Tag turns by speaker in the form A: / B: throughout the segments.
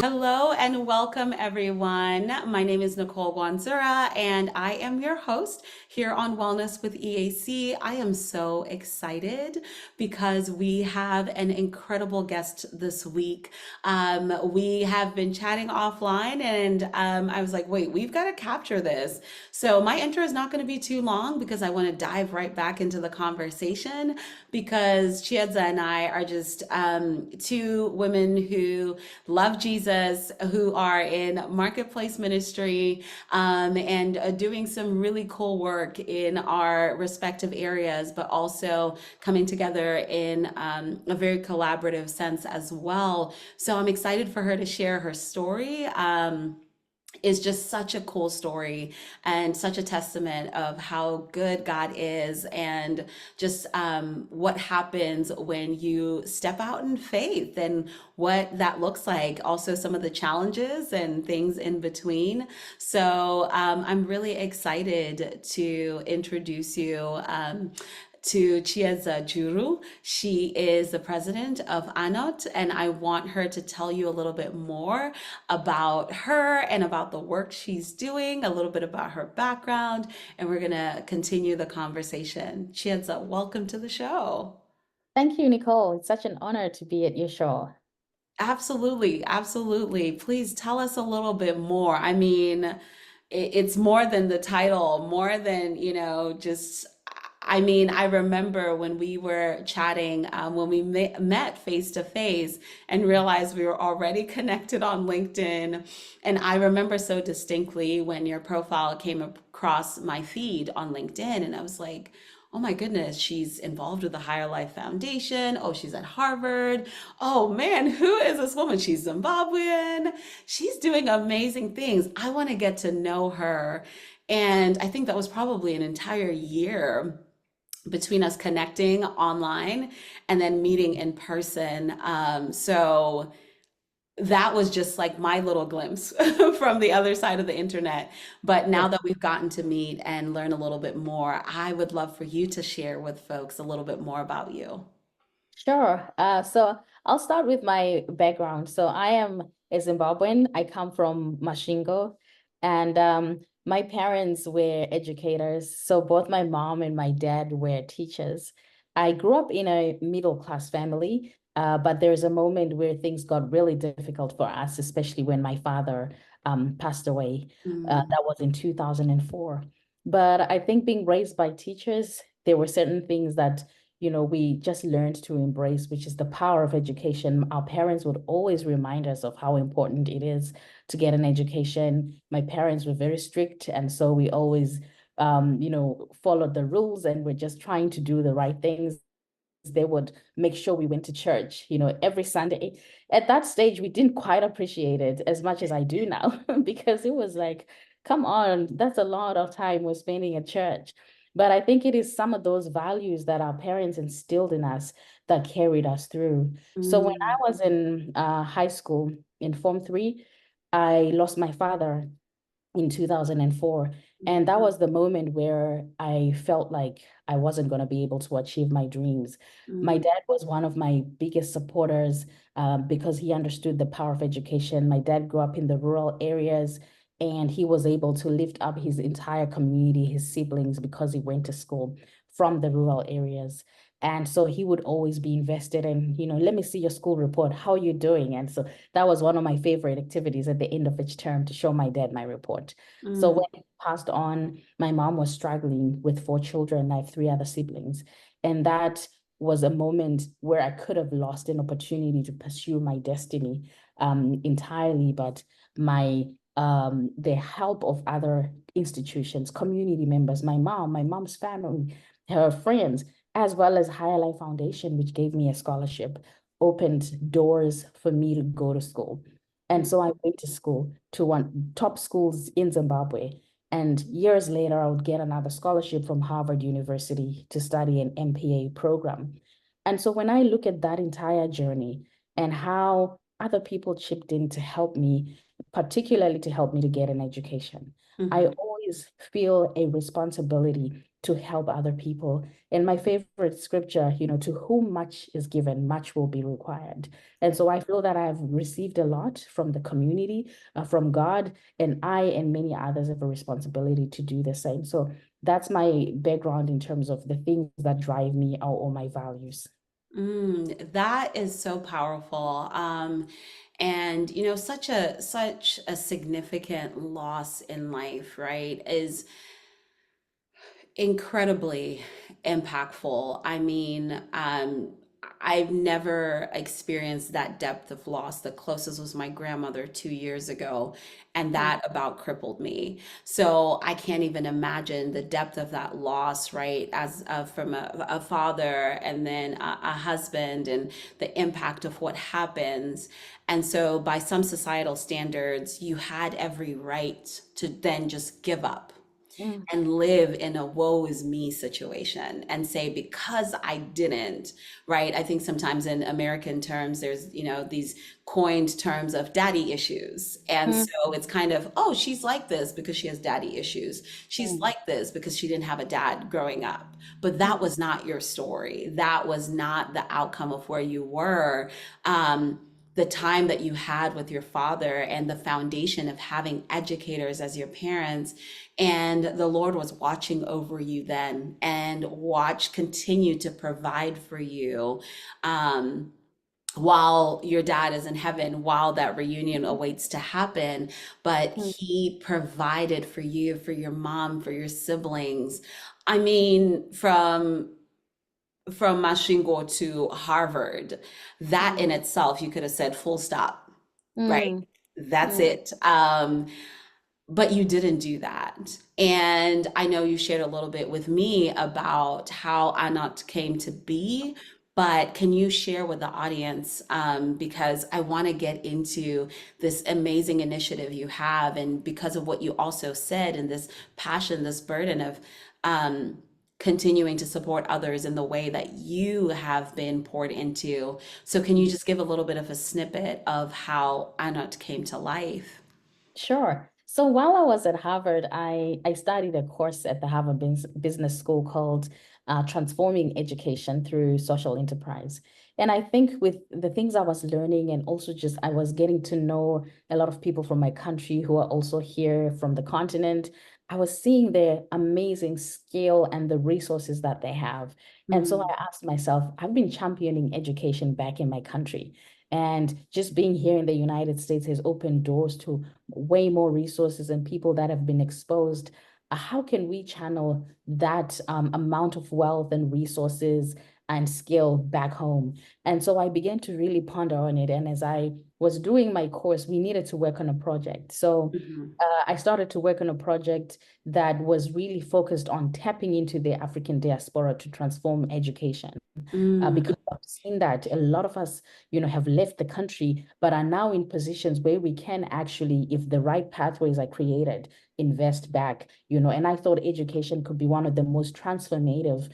A: Hello and welcome, everyone. My name is Nicole Guanzura, and I am your host here on Wellness with EAC. I am so excited because we have an incredible guest this week. We have been chatting offline, and I was like, wait, we've got to capture this. So, my intro is not going to be too long because I want to dive right back into the conversation because Chiedza and I are just two women who love Jesus, who are in marketplace ministry and doing some really cool work in our respective areas, but also coming together in a very collaborative sense as well. So I'm excited for her to share her story. Is just such a cool story and such a testament of how good God is and just what happens when you step out in faith and what that looks like. Also, some of the challenges and things in between. So I'm really excited to introduce you. To Chiedza Juru. She is the president of Annot, and I want her to tell you a little bit more about her and about the work she's doing, a little bit about her background, and we're going to continue the conversation. Chiedza, welcome to the show.
B: Thank you, Nicole. It's such an honor to be at your show.
A: Absolutely, absolutely. Please tell us a little bit more. I mean, it's more than the title, more than, just, I mean, I remember when we were chatting, when we met face to face and realized we were already connected on LinkedIn. And I remember so distinctly when your profile came across my feed on LinkedIn, and I was like, oh my goodness, she's involved with the Higher Life Foundation. Oh, she's at Harvard. Oh man, who is this woman? She's Zimbabwean. She's doing amazing things. I want to get to know her. And I think that was probably an entire year between us connecting online and then meeting in person. So that was just like my little glimpse from the other side of the internet. But now that we've gotten to meet and learn a little bit more, I would love for you to share with folks a little bit more about you.
B: Sure. So I'll start with my background. So I am a Zimbabwean. I come from Mashingo, and my parents were educators. So both my mom and my dad were teachers. I grew up in a middle class family, but there's a moment where things got really difficult for us, especially when my father passed away.
A: Mm,
B: That was in 2004. But I think being raised by teachers, there were certain things that we just learned to embrace, which is the power of education. Our parents would always remind us of how important it is to get an education. My parents were very strict, and so we always, followed the rules and we're just trying to do the right things. They would make sure we went to church, every Sunday. At that stage, we didn't quite appreciate it as much as I do now, because it was like, come on, that's a lot of time we're spending at church. But I think it is some of those values that our parents instilled in us that carried us through. So when I
A: mm,
B: was in high school, in Form 3, I lost my father in 2004. And that was the moment where I felt like I wasn't going to be able to achieve my dreams. My
A: mm,
B: dad was one of my biggest supporters because he understood the power of education. My dad grew up in the rural areas, and he was able to lift up his entire community, his siblings, because he went to school from the rural areas. And so he would always be invested in, let me see your school report. How are you doing? And so that was one of my favorite activities at the end of each term, to show my dad my report. So
A: mm,
B: when he passed on, my mom was struggling with 4 children. I have 3 other siblings. And that was a moment where I could have lost an opportunity to pursue my destiny entirely. But the help of other institutions, community members, my mom's family, her friends, as well as Higher Life Foundation, which gave me a scholarship, opened doors for me to go to school. And so I went to school, to one top schools in Zimbabwe. And years later, I would get another scholarship from Harvard University to study an MPA program. And so when I look at that entire journey and how other people chipped in to help me, particularly to help me to get an education, I
A: mm,
B: always feel a responsibility to help other people. And my favorite scripture, to whom much is given, much will be required. And so I feel that I've received a lot from the community, from God, and I and many others have a responsibility to do the same. So that's my background in terms of the things that drive me or my values.
A: That is so powerful. And such a significant loss in life, right, is incredibly impactful. I mean, I've never experienced that depth of loss. The closest was my grandmother 2 years ago, and
B: Mm,
A: that about crippled me. So I can't even imagine the depth of that loss, right? As from a father and then a husband, and the impact of what happens. And so, by some societal standards, you had every right to then just give up
B: mm,
A: and live in a woe is me situation and say, because I didn't, right? I think sometimes in American terms, there's, these coined terms of daddy issues. And
B: mm,
A: so it's kind of, oh, she's like this because she has daddy issues. She's
B: mm,
A: like this because she didn't have a dad growing up. But
B: mm,
A: that was not your story. That was not the outcome of where you were. Um, the time that you had with your father and the foundation of having educators as your parents, and the Lord was watching over you then and continue to provide for you, um, while your dad is in heaven, while that reunion awaits to happen. But
B: mm,
A: he provided for you, for your mom, for your siblings. I mean, from Mashingo to Harvard, that
B: mm,
A: in itself, you could have said full stop, right?
B: mm,
A: That's
B: mm,
A: it. But you didn't do that. And I know you shared a little bit with me about how Annot came to be, but can you share with the audience? Because I want to get into this amazing initiative you have, and because of what you also said, and this passion, this burden of um, continuing to support others in the way that you have been poured into. So, can you
B: mm.
A: just give a little bit of a snippet of how Annot came to life?
B: Sure. So while I was at Harvard, I studied a course at the Harvard Business School called Transforming Education Through Social Enterprise. And I think with the things I was learning, and also just I was getting to know a lot of people from my country who are also here from the continent, I was seeing their amazing skill and the resources that they have. And so I asked myself, I've been championing education back in my country. And just being here in the United States has opened doors to way more resources and people that have been exposed. How can we channel that amount of wealth and resources and skill back home? And so I began to really ponder on it. And as I was doing my course, we needed to work on a project. So
A: Mhm.
B: I started to work on a project that was really focused on tapping into the African diaspora to transform education,
A: Mm,
B: because I've seen that a lot of us, have left the country, but are now in positions where we can actually, if the right pathways are created, invest back, and I thought education could be one of the most transformative,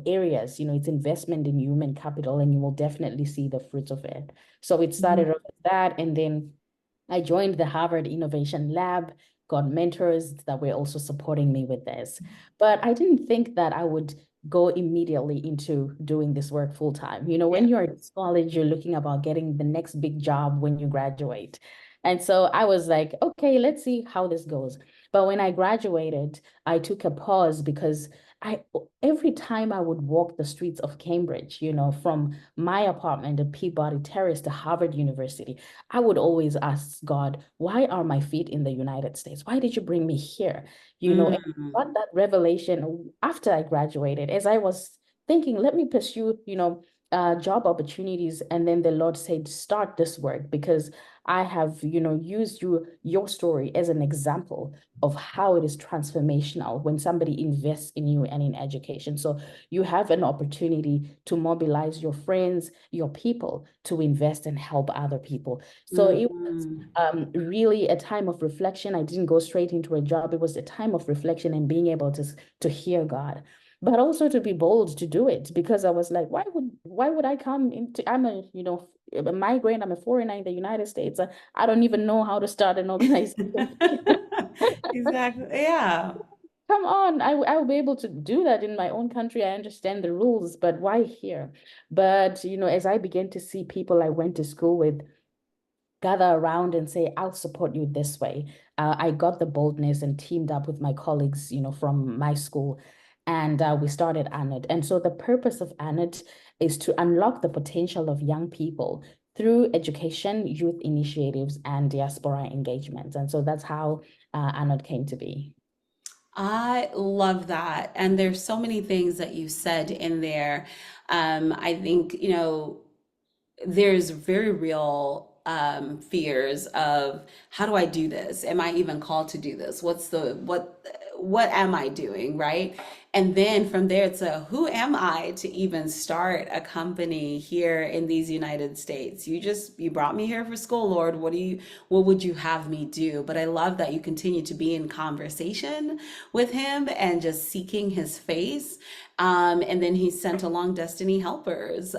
B: areas. It's investment in human capital, and you will definitely see the fruits of it. So it
A: mhm,
B: started off with that, and then I joined the Harvard Innovation Lab, got mentors that were also supporting me with this. But I didn't think that I would go immediately into doing this work full time.
A: yeah.
B: When you're in college, you're looking about getting the next big job when you graduate. And so I was like, okay, let's see how this goes. But when I graduated, I took a pause because I every time I would walk the streets of Cambridge, from my apartment at Peabody Terrace to Harvard University, I would always ask God, why are my feet in the United States? Why did you bring me here? And
A: Mm,
B: got that revelation after I graduated, as I was thinking, let me pursue, job opportunities. And then the Lord said, start this work because I have, used your story as an example of how it is transformational when somebody invests in you and in education. So you have an opportunity to mobilize your friends, your people to invest and help other people. So it was
A: mm.
B: really a time of reflection. I didn't go straight into a job. It was a time of reflection and being able to hear God, but also to be bold to do it because I was like, why would I come into? I'm a migrant. I'm a foreigner in the United States. I don't even know how to start an organization.
A: Exactly. Yeah.
B: come on, I will be able to do that in my own country. I understand the rules, but why here? But, as I began to see people I went to school with gather around and say, I'll support you this way. I got the boldness and teamed up with my colleagues, from my school, and we started Annot. And so the purpose of Annot is to unlock the potential of young people through education, youth initiatives, and diaspora engagements. And so that's how Annot came to be.
A: I love that. And there's so many things that you said in there. I think, there's very real fears of how do I do this? Am I even called to do this? What am I doing, right? And then from there, it's a who am I to even start a company here in these United States? You brought me here for school, Lord. What would you have me do? But I love that you continue to be in conversation with him and just seeking his face. And then he sent along destiny helpers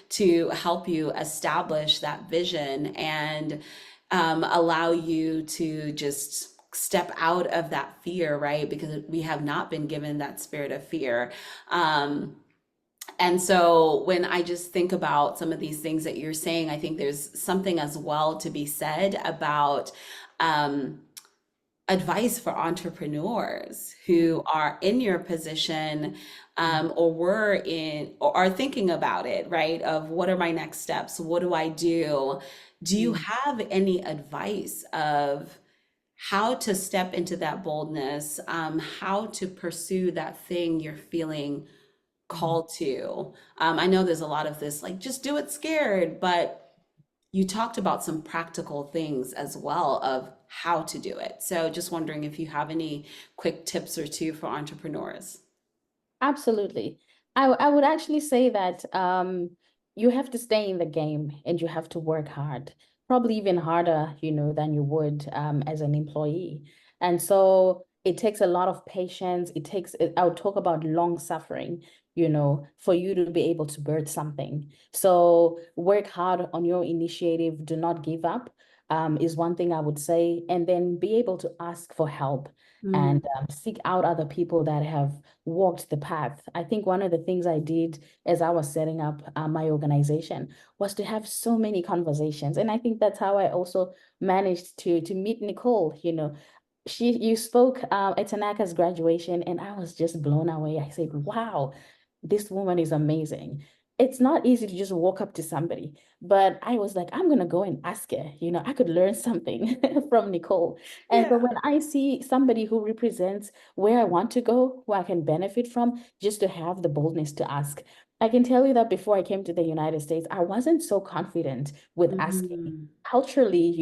A: to help you establish that vision and allow you to just step out of that fear, right? Because we have not been given that spirit of fear. And so when I just think about some of these things that you're saying, I think there's something as well to be said about um, advice for entrepreneurs who are in your position or were in or are thinking about it, right? Of what are my next steps? What do I do? Do you
B: Mm,
A: have any advice of how to step into that boldness, how to pursue that thing you're feeling
B: mm.
A: called to? I know there's a lot of this, like, just do it scared, but you talked about some practical things as well of how to do it. So just wondering if you have any quick tips or two for entrepreneurs.
B: Absolutely. I would actually say that you have to stay in the game and you have to work hard, probably even harder, than you would as an employee. And so it takes a lot of patience. I would talk about long suffering, for you to be able to birth something. So work hard on your initiative. Do not give up, is one thing I would say. And then be able to ask for help
A: Mm,
B: and seek out other people that have walked the path. I think one of the things I did as I was setting up my organization was to have so many conversations. And I think that's how I also managed to meet Nicole. You spoke at Tanaka's graduation, and I was just blown away. I said, wow, this woman is amazing. It's not easy to just walk up to somebody, but I was like, I'm gonna go and ask her. I could learn something from Nicole. And so
A: yeah.
B: when I see somebody who represents where I want to go, who I can benefit from, just to have the boldness to ask. I can tell you that before I came to the United States, I wasn't so confident with asking.
A: Mhm.
B: Culturally,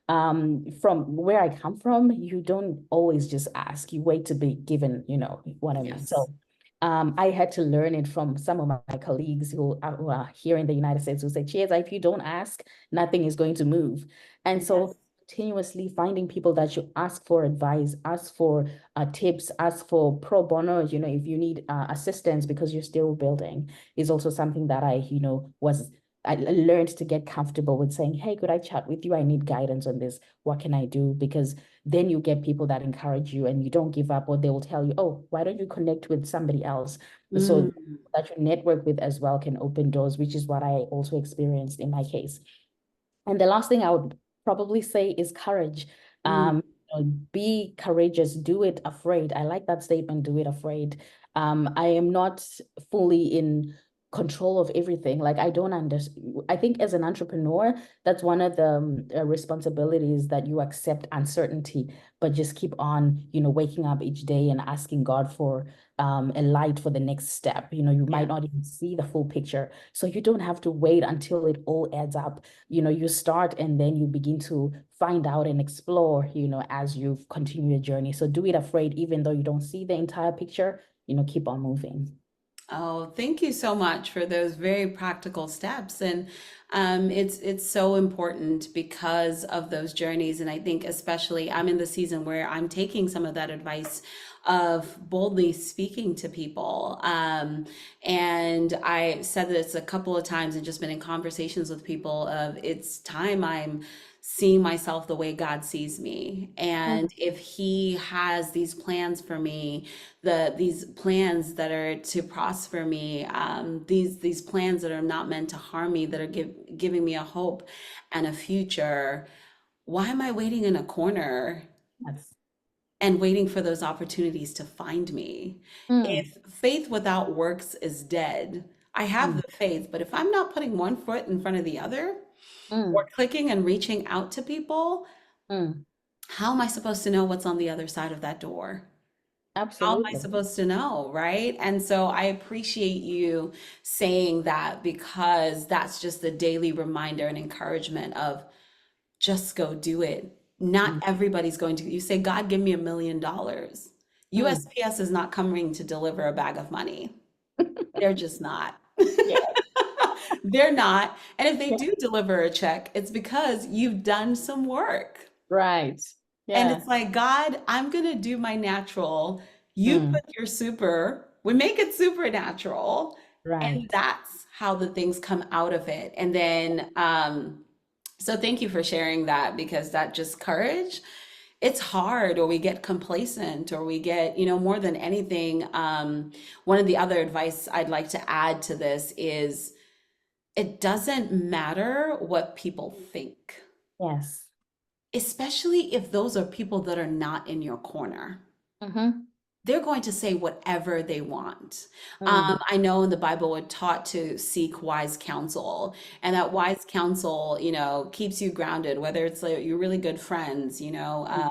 B: from where I come from, you don't always just ask. You wait to be given, what I mean.
A: Yes.
B: So I had to learn it from some of my colleagues who are here in the United States who say, Chiedza, if you don't ask, nothing is going to move. And
A: Yes.
B: so continuously finding people that you ask for advice, ask for tips, ask for pro bono, if you need assistance because you're still building is also something that I learned to get comfortable with saying, hey, could I chat with you? I need guidance on this. What can I do? Because then you get people that encourage you and you don't give up, or they will tell you, oh, why don't you connect with somebody else? So
A: Mm,
B: that you network with as well can open doors, which is what I also experienced in my case. And the last thing I would probably say is courage.
A: mm.
B: Be courageous, do it afraid. I like that statement, do it afraid. I am not fully in control of everything. Like I don't understand. I think as an entrepreneur, that's one of the responsibilities that you accept uncertainty, but just keep on, waking up each day and asking God for a light for the next step. You
A: Yeah.
B: might not even see the full picture. So you don't have to wait until it all adds up. You start and then you begin to find out and explore, as you continue your journey. So do it afraid, even though you don't see the entire picture, keep on moving.
A: Oh, thank you so much for those very practical steps. And it's so important because of those journeys. And I think especially I'm in the season where I'm taking some of that advice of boldly speaking to people. And I said this a couple of times and just been in conversations with people of it's time I'm seeing myself the way God sees me. And
B: Mm,
A: if He has these plans for me, these plans that are to prosper me, these plans that are not meant to harm me, that are giving me a hope and a future, why am I waiting in a corner
B: yes.
A: and waiting for those opportunities to find me?
B: Mm,
A: If faith without works is dead, I have
B: mm,
A: the faith, but if I'm not putting one foot in front of the other or
B: mm,
A: clicking and reaching out to people,
B: mm.
A: how am I supposed to know what's on the other side of that door? How am I
B: Absolutely.
A: supposed to know, right? And so I appreciate you saying that, because that's just a daily reminder and encouragement of just go do it. Not
B: Mm,
A: everybody's going to, you say, God, give me $1 million.
B: mm.
A: USPS is not coming to deliver a bag of money. They're just not.
B: Yeah,
A: They're not. And if they
B: yeah,
A: do deliver a check, it's because you've done some work.
B: right.
A: And
B: Yeah.
A: it's like, God, I'm going to do my natural. You
B: Mm,
A: put your super, we make it supernatural. And
B: right.
A: that's how the things come out of it. And then, so thank you for sharing that, because that just courage. It's hard, or we get complacent, or we get, more than anything. One of the other advice I'd like to add to this is it doesn't matter what people think,
B: Yes.
A: especially if those are people that are not in your corner.
B: Mm-hmm.
A: They're going to say whatever they want.
B: Mm,
A: I know in the Bible we're taught to seek wise counsel, and that wise counsel, keeps you grounded, whether it's like your really good friends,
B: mm,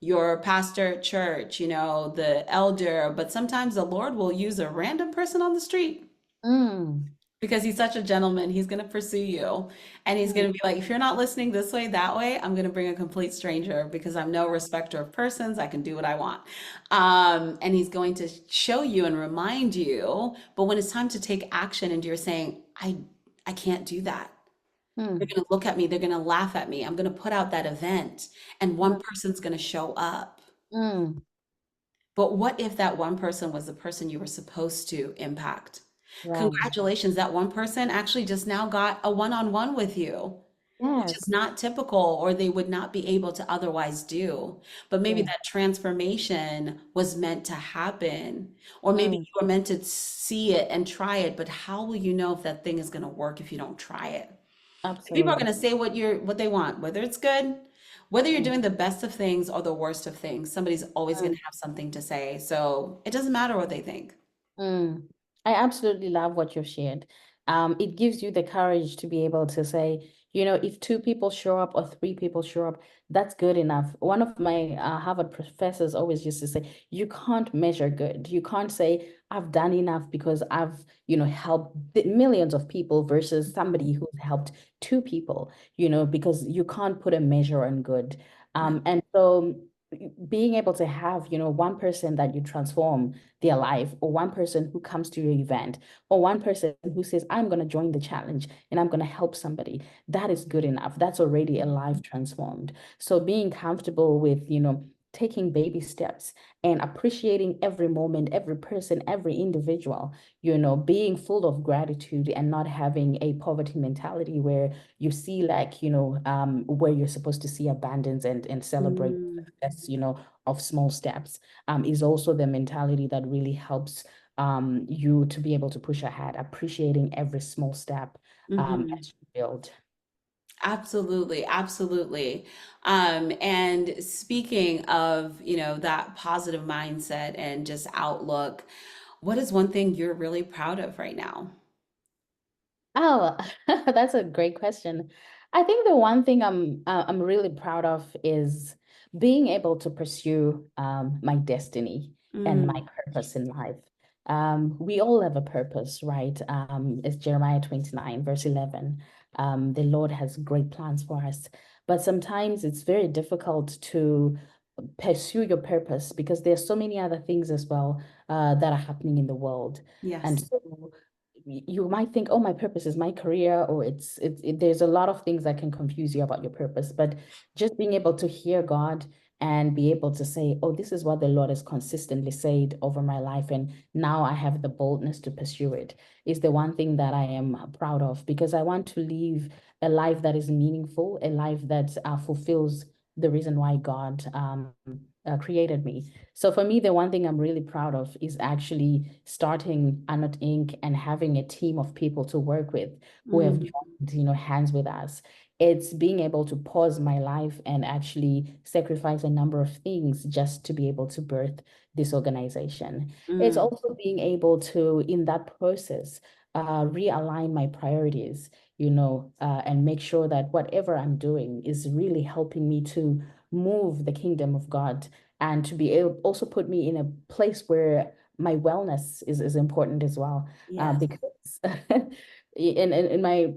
A: your pastor at church, the elder, but sometimes the Lord will use a random person on the street.
B: mm,
A: Because he's such a gentleman, he's going to pursue you. And he's going
B: mm,
A: to be like, if you're not listening this way, that way, I'm going to bring a complete stranger, because I'm no respecter of persons. I can do what I want. And he's going to show you and remind you. But when it's time to take action and you're saying, I can't do that. They're
B: mm,
A: going to look at me. They're going to laugh at me. I'm going to put out that event and one
B: mm,
A: person's going to show up.
B: mm.
A: But what if that one person was the person you were supposed to impact?
B: Right.
A: Congratulations, that one person actually just now got a one-on-one with you, which is
B: Yes.
A: not typical, or they would not be able to otherwise do. But maybe
B: Yeah.
A: that transformation was meant to happen, or maybe
B: Mm,
A: you were meant to see it and try it, but how will you know if that thing is going to work if you don't try it? People are going
B: absolutely.
A: to say what they want, whether it's good, whether you're
B: Mm,
A: doing the best of things or the worst of things, somebody's always going
B: mm.
A: to have something to say. So it doesn't matter what they think.
B: Mm, I absolutely love what you've shared. It gives you the courage to be able to say, if two people show up or three people show up, that's good enough. One of my Harvard professors always used to say, you can't measure good. You can't say, I've done enough because I've, helped millions of people versus somebody who's helped two people, because you can't put a measure on good.
A: Yeah.
B: And so being able to have, one person that you transform their life, or one person who comes to your event, or one person who says, I'm going to join the challenge and I'm going to help somebody, that is good enough. That's already a life transformed. So being comfortable with, taking baby steps and appreciating every moment, every person, every individual, being full of gratitude and not having a poverty mentality where you see like, where you're supposed to see abundance and celebrate
A: Mm,
B: success, of small steps, is also the mentality that really helps you to be able to push ahead, appreciating every small step
A: mhm.
B: as you build.
A: Absolutely, absolutely. And speaking of, that positive mindset and just outlook, what is one thing you're really proud of right now?
B: Oh, that's a great question. I think the one thing I'm really proud of is being able to pursue my destiny and my
A: Mm,
B: purpose in life. We all have a purpose, right? It's Jeremiah 29, verse 11. The Lord has great plans for us, but sometimes it's very difficult to pursue your purpose because there's so many other things as well that are happening in the world. And
A: yes.
B: so you might think, oh, my purpose is my career, or there's a lot of things that can confuse you about your purpose. But just being able to hear God and be able to say, oh, this is what the Lord has consistently said over my life. And now I have the boldness to pursue it, is the one thing that I am proud of, because I want to live a life that is meaningful, a life that fulfills the reason why God created me. So for me, the one thing I'm really proud of is actually starting Annot Inc. and having a team of people to work with who have
A: Mm,
B: joined, hands with us. It's being able to pause my life and actually sacrifice a number of things just to be able to birth this organization. It's
A: mm,
B: also being able to, in that process, realign my priorities, and make sure that whatever I'm doing is really helping me to move the kingdom of God, and to be able also put me in a place where my wellness is important as well.
A: yes.
B: Because in my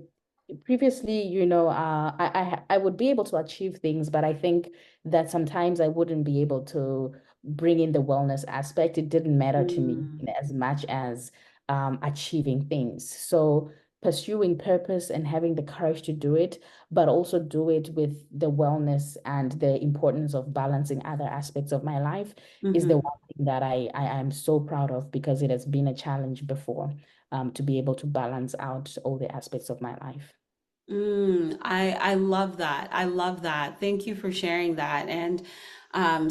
B: previously, I would be able to achieve things, but I think that sometimes I wouldn't be able to bring in the wellness aspect. It didn't matter to me
A: Mm.
B: as much as achieving things. So pursuing purpose and having the courage to do it, but also do it with the wellness and the importance of balancing other aspects of my life, is the
A: Mhm.
B: one thing that I am so proud of, because it has been a challenge before, to be able to balance out all the aspects of my life.
A: I love that. I love that. Thank you for sharing that and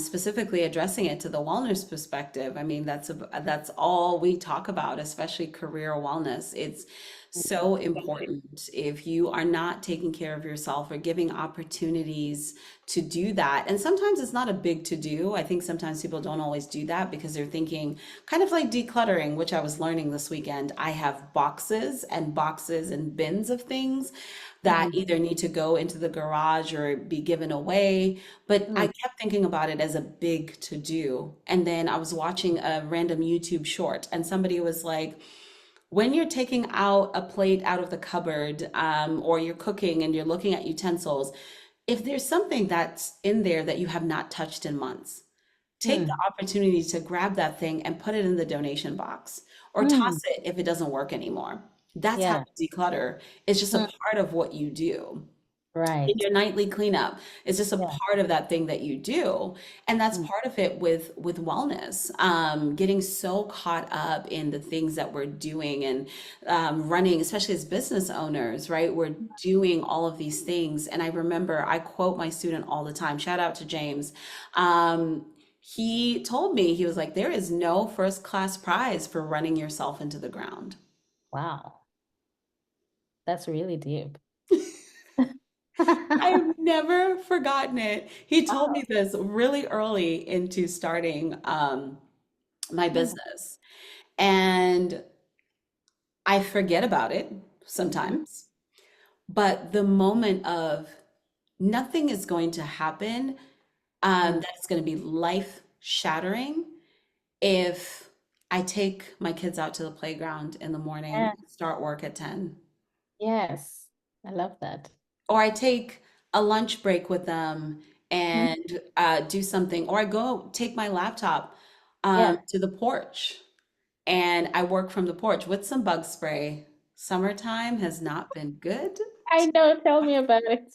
A: specifically addressing it to the wellness perspective. I mean, that's all we talk about, especially career wellness. It's so important. If you are not taking care of yourself or giving opportunities to do that, and sometimes it's not a big to do. I think sometimes people don't always do that because they're thinking kind of like decluttering, which I was learning this weekend. I have boxes and boxes and bins of things that
B: Mm,
A: either need to go into the garage or be given away. But I
B: mm,
A: kept thinking about it as a big to do. And then I was watching a random YouTube short, and somebody was like, when you're taking out a plate out of the cupboard, or you're cooking and you're looking at utensils, if there's something that's in there that you have not touched in months, take the
B: mm,
A: opportunity to grab that thing and put it in the donation box or toss
B: mm.
A: it if it doesn't work anymore. That's how
B: Yeah.
A: you declutter. It's just a
B: Mm,
A: part of what you do in
B: right.
A: your nightly cleanup. It's just a
B: Yeah.
A: part of that thing that you do. And that's
B: Mm,
A: part of it with wellness. Getting so caught up in the things that we're doing and running, especially as business owners, right? We're doing all of these things. And I remember I quote my student all the time. Shout out to James. He told me, he was like, there is no first class prize for running yourself into the ground.
B: wow. That's really deep.
A: I've never forgotten it. He told
B: Wow.
A: me this really early into starting my
B: Mm,
A: business. And I forget about it
B: mhm,
A: sometimes. But the moment of nothing is going to happen
B: mm.
A: that's going to be life shattering if I take my kids out to the playground in the morning
B: Yeah.
A: and start work at 10.
B: Yes. I love that.
A: Or I take a lunch break with them
B: Mm,
A: and do something, or I go take my laptop
B: yeah.
A: to the porch and I work from the porch with some bug spray. Summertime has not been good.
B: I know. Tell me about it.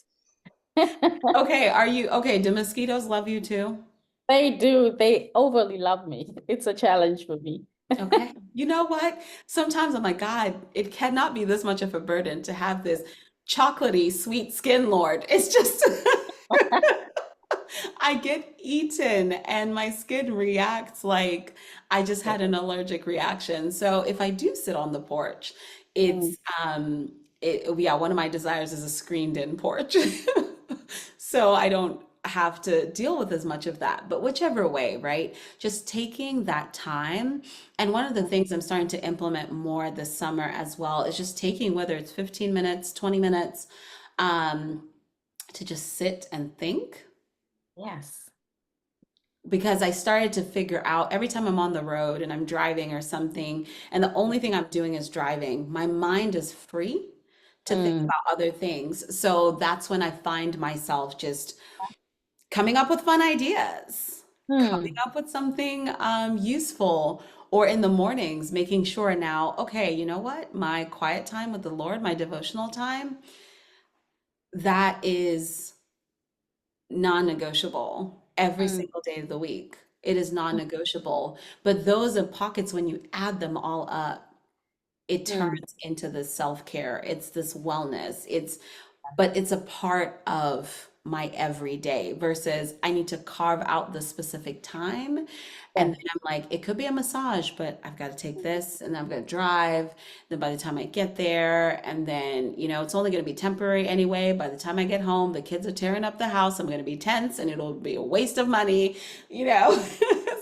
A: Okay, are you okay? Do mosquitoes love you too?
B: They do. They overly love me. It's a challenge for me.
A: Okay. You know what? Sometimes I'm like, God, it cannot be this much of a burden to have this chocolatey, sweet skin, Lord. It's just I get eaten and my skin reacts like I just had an allergic reaction. So if I do sit on the porch,
B: Mm,
A: it's yeah, one of my desires is a screened in porch. So I don't have to deal with as much of that. But whichever way, right? Just taking that time. And one of the
B: mm.
A: things I'm starting to implement more this summer as well is just taking, whether it's 15 minutes, 20 minutes, um, to just sit and think,
B: Yes.
A: because I started to figure out every time I'm on the road and I'm driving or something, and the only thing I'm doing is driving, my mind is free to think
B: Mm,
A: about other things. So that's when I find myself just coming up with fun ideas, coming
B: mm.
A: up with something useful, or in the mornings, making sure now, okay, you know what? My quiet time with the Lord, my devotional time, that is non-negotiable. every
B: Mm,
A: single day of the week. It is non-negotiable. But those are pockets, when you add them all up, it
B: mm,
A: turns into this self-care. It's this wellness. But it's a part of my everyday versus I need to carve out the specific time. And
B: yeah.
A: then I'm like, it could be a massage, but I've got to take this and then I'm going to drive. Then by the time I get there, and then, it's only going to be temporary anyway. By the time I get home, the kids are tearing up the house. I'm going to be tense and it'll be a waste of money, you know?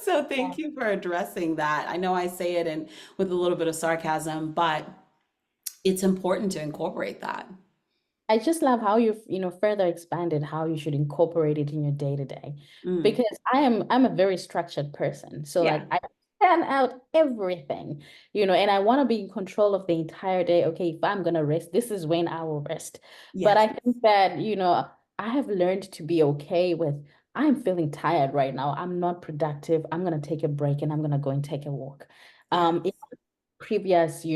A: So thank you for addressing that. I know I say it with a little bit of sarcasm, but it's important to incorporate that.
B: I just love how you've further expanded how you should incorporate it in your day to day.
A: Mm.
B: Because I'm a very structured person. So
A: Yeah.
B: like I plan out everything, and I want to be in control of the entire day. Okay, if I'm gonna rest, this is when I will rest. But
A: Yes.
B: I think that, I have learned to be okay with I'm feeling tired right now. I'm not productive. I'm gonna take a break and I'm gonna go and take a walk.
A: Yeah.
B: In previous,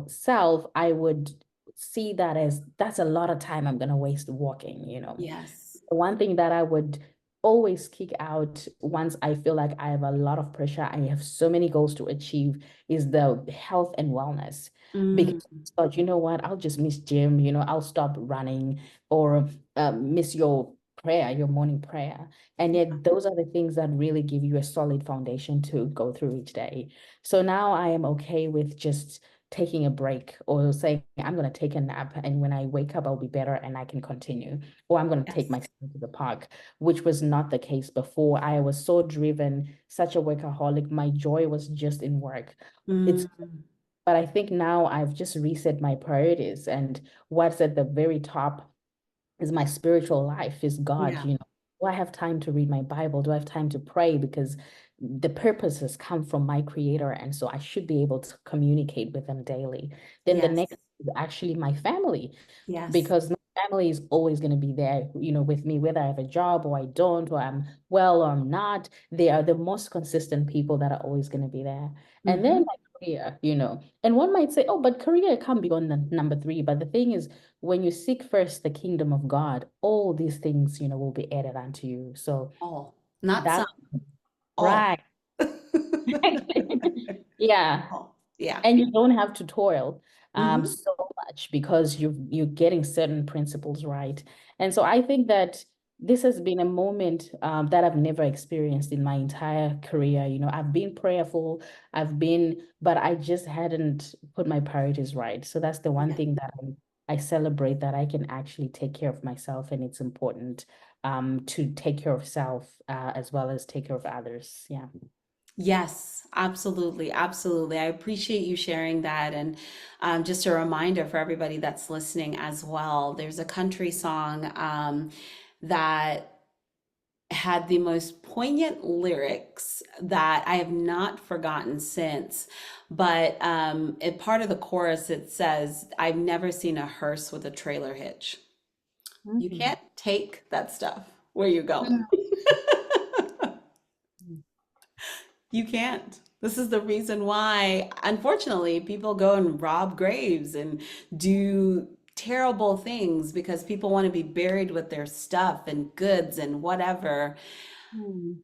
B: self, I would see that as that's a lot of time I'm gonna waste walking.
A: Yes.
B: One thing that I would always kick out once I feel like I have a lot of pressure, I have so many goals to achieve, is the health and wellness. Because
A: Mm.
B: but you know what, I'll just miss gym, I'll stop running or miss your prayer, your morning prayer. And yet those are the things that really give you a solid foundation to go through each day. So now I am okay with just taking a break or saying, I'm going to take a nap. And when I wake up, I'll be better and I can continue. Or I'm going to take
A: Yes.
B: my son to the park, which was not the case before. I was so driven, such a workaholic. My joy was just in work. It's,
A: Mm.
B: but I think now I've just reset my priorities, and what's at the very top is my spiritual life, is God.
A: Yeah.
B: Do I have time to read my Bible? Do I have time to pray? Because the purposes come from my creator. And so I should be able to communicate with them daily. Then the
A: Yes.
B: next is actually my family,
A: Yes.
B: because my family is always going to be there, with me, whether I have a job or I don't, or I'm well or I'm not. They are the most consistent people that are always going to be there. And
A: Hmm.
B: then my career. And one might say, oh, but career can't be on the number three. But the thing is, when you seek first the kingdom of God, all these things, will be added unto you. So
A: All. Not some.
B: that's
A: All.
B: right. Yeah.
A: All. Yeah.
B: And you don't have to toil
A: Hmm.
B: so much because you're getting certain principles right. And so I think that this has been a moment that I've never experienced in my entire career. I've been prayerful, but I just hadn't put my priorities right. So that's the one
A: Yeah.
B: thing that I celebrate, that I can actually take care of myself, and it's important to take care of self as well as take care of others. Yeah.
A: Yes, absolutely. Absolutely. I appreciate you sharing that. And just a reminder for everybody that's listening as well, there's a country song that had the most poignant lyrics that I have not forgotten since. But in part of the chorus, it says, I've never seen a hearse with a trailer hitch. You
B: Mhm.
A: can't take that stuff where you're going. You can't. This is the reason why, unfortunately, people go and rob graves and do terrible things because people want to be buried with their stuff and goods and whatever.
B: Mhm.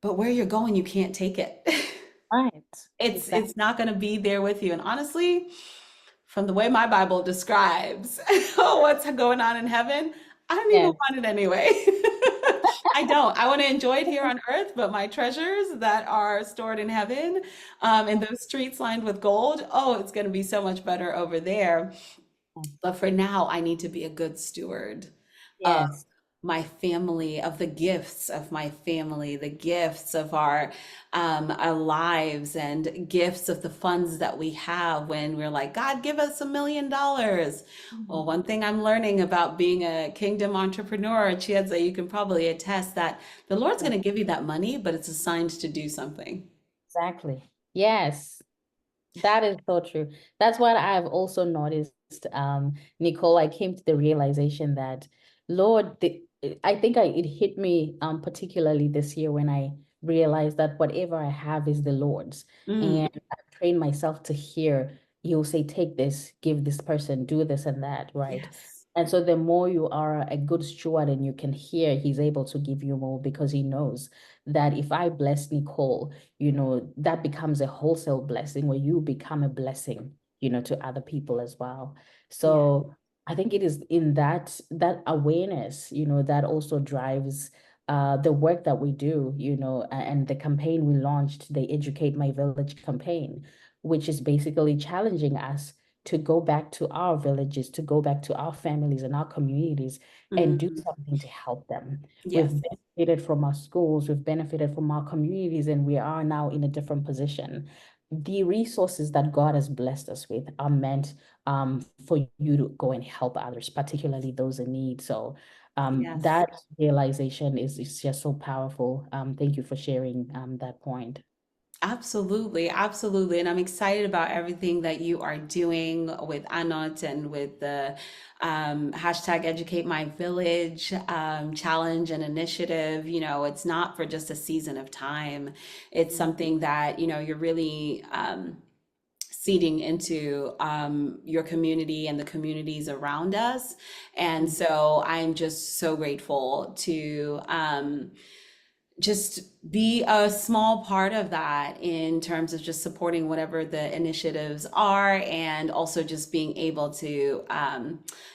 A: But where you're going, you can't take it.
B: Right. Exactly.
A: It's not going to be there with you. And honestly, from the way my Bible describes what's going on in heaven, I don't even
B: Yes.
A: want it anyway. I don't. I want to enjoy it here on earth, but my treasures that are stored in heaven, and those streets lined with gold, oh, it's going to be so much better over there. But for now, I need to be a good steward of
B: Yes.
A: my family, of the gifts of my family, the gifts of our lives, and gifts of the funds that we have when we're like, God, give us $1 million. Well,
B: Mhm.
A: one thing I'm learning about being a kingdom entrepreneur, Chiedza, you can probably attest that the Lord's
B: Yeah,
A: going to give you that money, but it's assigned to do something.
B: exactly. Yes. That is so true. That's what I've also noticed, Nicole. I came to the realization that, Lord, I think it hit me particularly this year when I realized that whatever I have is the Lord's.
A: Mm,
B: And I've trained myself to hear, He'll say, take this, give this person, do this and that, right?
A: yes.
B: And so the more you are a good steward and you can hear, he's able to give you more because he knows that if I bless Nicole, that becomes a wholesale blessing where you become a blessing, to other people as well.
A: Yeah.
B: So I think it is in that awareness, that also drives the work that we do, and the campaign we launched, the Educate My Village campaign, which is basically challenging us to go back to our villages, to go back to our families and our communities and do
A: Mm,
B: something to help them. We've
A: yes.
B: benefited from our schools, we've benefited from our communities, and we are now in a different position. The resources that God has blessed us with are meant for you to go and help others, particularly those in need. So
A: Yes.
B: that realization is just so powerful. Thank you for sharing that point.
A: Absolutely, absolutely. And I'm excited about everything that you are doing with Annot and with the hashtag Educate My Village challenge and initiative. It's not for just a season of time. It's something that, you're really seeding into your community and the communities around us. And so I'm just so grateful to just be a small part of that in terms of just supporting whatever the initiatives are, and also just being able to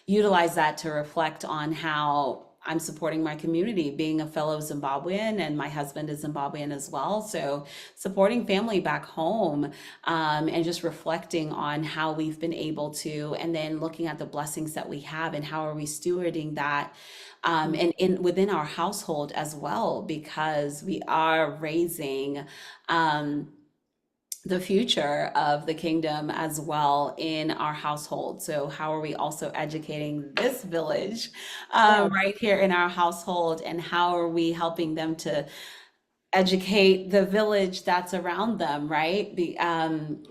A: utilize that to reflect on how I'm supporting my community, being a fellow Zimbabwean, and my husband is Zimbabwean as well. So supporting family back home, and just reflecting on how we've been able to, and then looking at the blessings that we have and how are we stewarding that, and within our household as well, because we are raising the future of the kingdom as well in our household. So how are we also educating this village
B: Yeah.
A: right here in our household, and how are we helping them to educate the village that's around them, right?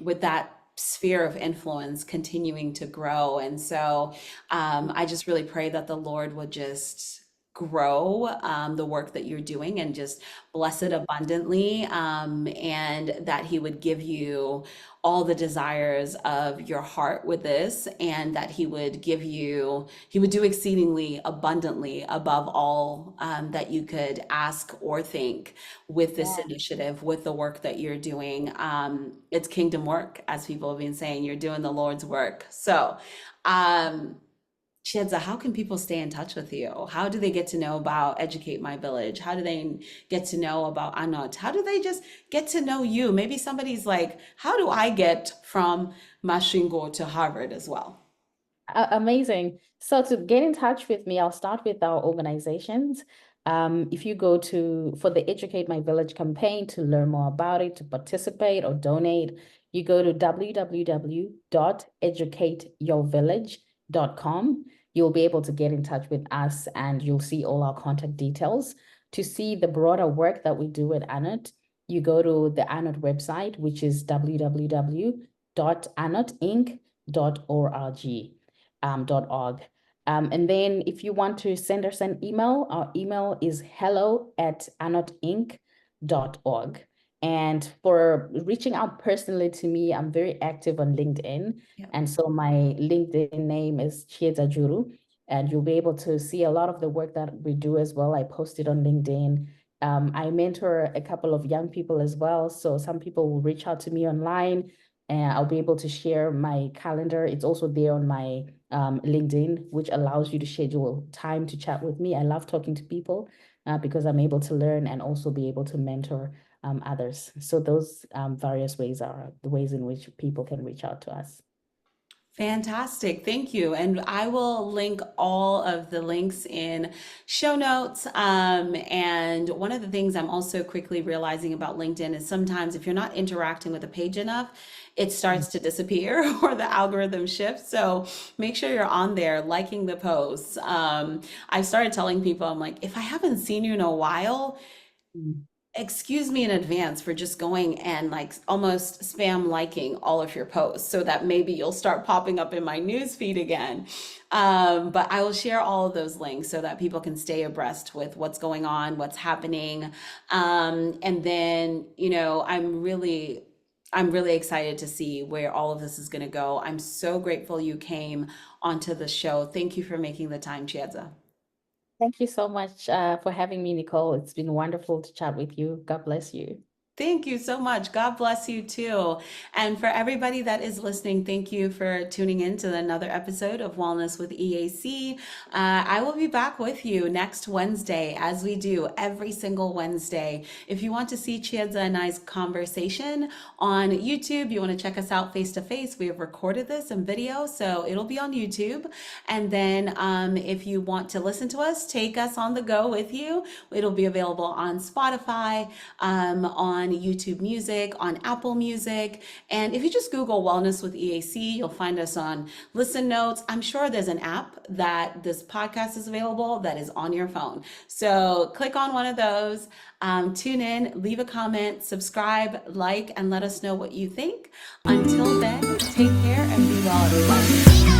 A: With that sphere of influence continuing to grow. And so I just really pray that the Lord would just grow the work that you're doing and just bless it abundantly, and that He would give you all the desires of your heart with this, and that He would do exceedingly abundantly above all that you could ask or think with this
B: Yeah.
A: initiative, with the work that you're doing. It's kingdom work, as people have been saying. You're doing the Lord's work. So, Chiedza, how can people stay in touch with you? How do they get to know about Educate My Village? How do they get to know about Annot? How do they just get to know you? Maybe somebody's like, how do I get from Mashingo to Harvard as well?
B: Amazing. So to get in touch with me, I'll start with our organizations. If you go for the Educate My Village campaign to learn more about it, to participate or donate, you go to www.educateyourvillage.com. You'll be able to get in touch with us and you'll see all our contact details. To see the broader work that we do at Annot, you go to the Annot website, which is www.annotinc.org .org. And then if you want to send us an email, our email is hello@annotinc.org. And for reaching out personally to me, I'm very active on LinkedIn.
A: Yeah.
B: And so my LinkedIn name is Chiedza Juru. And you'll be able to see a lot of the work that we do as well. I post it on LinkedIn. I mentor a couple of young people as well. So some people will reach out to me online and I'll be able to share my calendar. It's also there on my LinkedIn, which allows you to schedule time to chat with me. I love talking to people because I'm able to learn and also be able to mentor others. So those various ways are the ways in which people can reach out to us.
A: Fantastic. Thank you. And I will link all of the links in show notes. And one of the things I'm also quickly realizing about LinkedIn is sometimes if you're not interacting with the page enough, it starts to disappear or the algorithm shifts. So make sure you're on there liking the posts. I started telling people, I'm like, if I haven't seen you in a while,
B: Mm.
A: excuse me in advance for just going and like almost spam liking all of your posts so that maybe you'll start popping up in my news feed again. But I will share all of those links so that people can stay abreast with what's going on, what's happening. And then, I'm really I'm really excited to see where all of this is going to go. I'm so grateful you came onto the show. Thank you for making the time, Chiedza.
B: Thank you so much for having me, Nicole. It's been wonderful to chat with you. God bless you.
A: Thank you so much. God bless you too. And for everybody that is listening, thank you for tuning in to another episode of Wellness with EAC. I will be back with you next Wednesday, as we do every single Wednesday. If you want to see Chiedza and I's conversation on YouTube, you want to check us out face to face, we have recorded this in video, so it'll be on YouTube. And then if you want to listen to us, take us on the go with you. It'll be available on Spotify, on YouTube Music, on Apple Music. And if you just Google Wellness with EAC, you'll find us on Listen Notes. I'm sure there's an app that this podcast is available that is on your phone. So click on one of those, tune in, leave a comment, subscribe, like, and let us know what you think. Until then, take care and be well, everybody.